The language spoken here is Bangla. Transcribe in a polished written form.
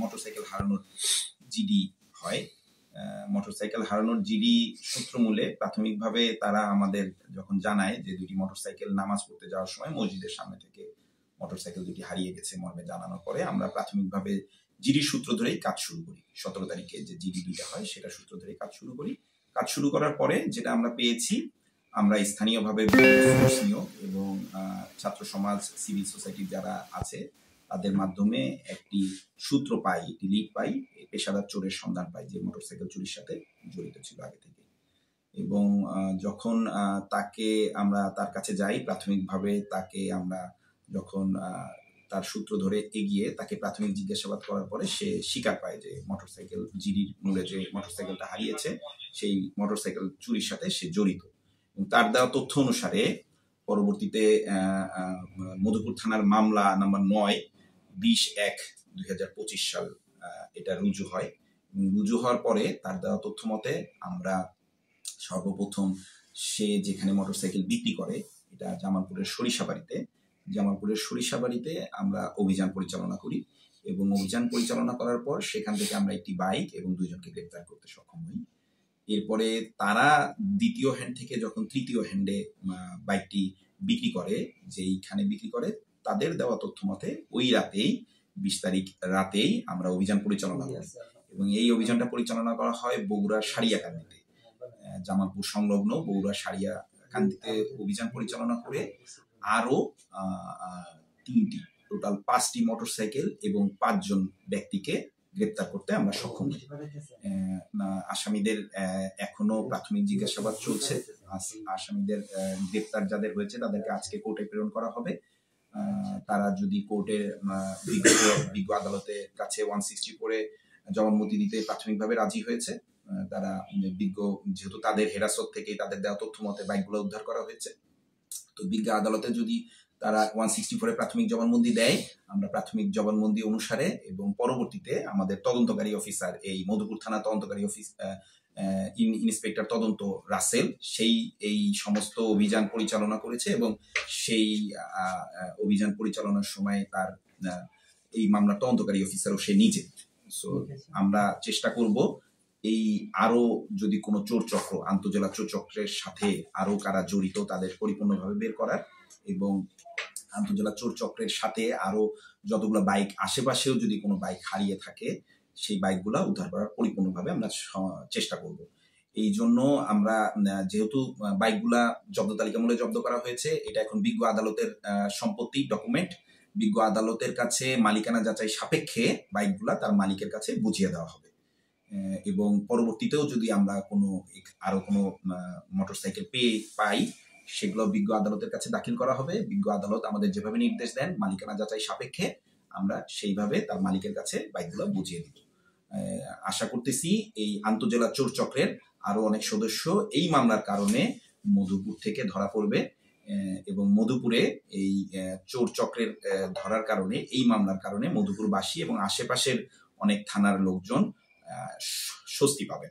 মোটরসাইকেল হারানোর জিডি হয়। মোটরসাইকেল হারানোর জিডি সূত্রমূলে প্রাথমিকভাবে তারা আমাদের যখন জানায় যে দুটি মোটরসাইকেল নামাজ পড়তে যাওয়ার সময় মসজিদের সামনে থেকে মোটরসাইকেল দুটি হারিয়ে গেছে মর্মে জানানোর পরে আমরা প্রাথমিকভাবে জিডির সূত্র ধরেই কাজ শুরু করি। 17 তারিখে যে জিডি দুইটা হয় সেটা সূত্র ধরেই কাজ শুরু করি। কাজ শুরু করার পরে যেটা আমরা পেয়েছি, আমরা স্থানীয়ভাবে এবং ছাত্র সমাজ, সিভিল সোসাইটি যারা আছে তাদের মাধ্যমে একটি সূত্র পাই, একটি লিড পাই, পেশাদার চোরের সন্ধান পাই যে মোটরসাইকেল চুরির সাথে জড়িত ছিল আগে থেকে। এবং যখন আমরা তার কাছে যাই, প্রাথমিকভাবে তাকে আমরা যখন তার সূত্র ধরে এগিয়ে তাকে প্রাথমিক জিজ্ঞাসাবাদ করার পরে সে স্বীকার পায় যে মোটরসাইকেল জিডির মূলে যে মোটরসাইকেলটা হারিয়েছে সেই মোটরসাইকেল চুরির সাথে সে জড়িত। তার দেওয়া তথ্য অনুসারে পরবর্তীতে মধুপুর থানার মামলা নাম্বার 9/20/1/2025 সাল এটা রুজু হয়। রুজু হওয়ার পরে তার দেওয়া তথ্য মতে আমরা সর্বপ্রথম সে যেখানে মোটরসাইকেল বিক্রি করে, এটা জামালপুরের সরিষাবাড়িতে আমরা অভিযান পরিচালনা করি এবং অভিযান পরিচালনা করার পর সেখান থেকে আমরা একটি বাইক এবং 2 জনকে গ্রেপ্তার করতে সক্ষম হই। এরপরে তারা দ্বিতীয় হ্যান্ড থেকে যখন তৃতীয় হ্যান্ডে বাইকটি বিক্রি করে, যেইখানে বিক্রি করে তাদের দেওয়া তথ্য মতে ওই রাতেই 20 তারিখ রাতেই আমরা অভিযান পরিচালনা করি এবং এই অভিযানটা পরিচালনা করা হয় বগুড়ার সারিয়াকান্দিতে। জামালপুর সংলগ্ন বগুড়ার সারিয়াকান্দিতে অভিযান পরিচালনা করে আরো 3টি টোটাল 5টি মোটরসাইকেল এবং 5 জন ব্যক্তিকে গ্রেপ্তার করতে আমরা সক্ষম হই। আসামিদের এখনো প্রাথমিক জিজ্ঞাসাবাদ চলছে। আসামিদের গ্রেপ্তার যাদের হয়েছে তাদেরকে আজকে কোর্টে প্রেরণ করা হবে। তারা যদি কোর্টের বিজ্ঞ আদালতের কাছে 164 জবানবন্দি দিতে প্রাথমিকভাবে রাজি হয়েছে। তারা যেহেতু তাদের হেরাসত থেকে তাদের দেওয়া তথ্য মতে বাইকগুলো উদ্ধার করা হয়েছে, তো বিজ্ঞ আদালতে যদি তারা 164 প্রাথমিক জবানবন্দি দেয়, আমরা প্রাথমিক জবানবন্দি অনুসারে এবং পরবর্তীতে আমাদের তদন্তকারী অফিসার, এই মধুপুর থানা তদন্তকারী ইন্সপেক্টর তদন্ত রাসেল, এই সমস্ত অভিযান পরিচালনা করেছে এবং সেই অভিযান পরিচালনার সময় তার এই মামলার তদন্তকারী অফিসারও সে নিজে। সো আমরা চেষ্টা করব এই আরো যদি কোনো চোর চক্র, আন্তঃজেলা চোর চক্রের সাথে আরো কারা জড়িত তাদের পরিপূর্ণভাবে বের করার এবং আন্তঃজেলা চোর চক্রের সাথে আরো যতগুলো বাইক, আশেপাশেও যদি কোনো বাইক হারিয়ে থাকে সেই বাইকগুলা উদ্ধার করার পরিপূর্ণভাবে আমরা চেষ্টা করব। এই জন্য আমরা যেহেতু বাইকগুলা জব্দ তালিকামূলে জব্দ করা হয়েছে, এটা এখন বিজ্ঞ আদালতের সম্পত্তি ডকুমেন্ট, বিজ্ঞ আদালতের কাছে মালিকানা যাচাই সাপেক্ষে বাইকগুলা তার মালিকের কাছে বুঝিয়ে দেওয়া হবে এবং পরবর্তীতেও যদি আমরা আরো কোনো মোটরসাইকেল পাই সেগুলো বিজ্ঞ আদালতের কাছে দাখিল করা হবে। বিজ্ঞ আদালত আমাদের যেভাবে নির্দেশ দেন মালিকানা যাচাই সাপেক্ষে আমরা সেইভাবে তার মালিকের কাছে বাইকগুলো বুঝিয়ে দিব। আশা করতেছি এই আন্তঃজেলা চোর চক্রের আরো অনেক সদস্য এই মামলার কারণে মধুপুর থেকে ধরা পড়বে এবং মধুপুরে এই চোর চক্রের ধরার কারণে, এই মামলার কারণে মধুপুরবাসী এবং আশেপাশের অনেক থানার লোকজন স্বস্তি পাবে।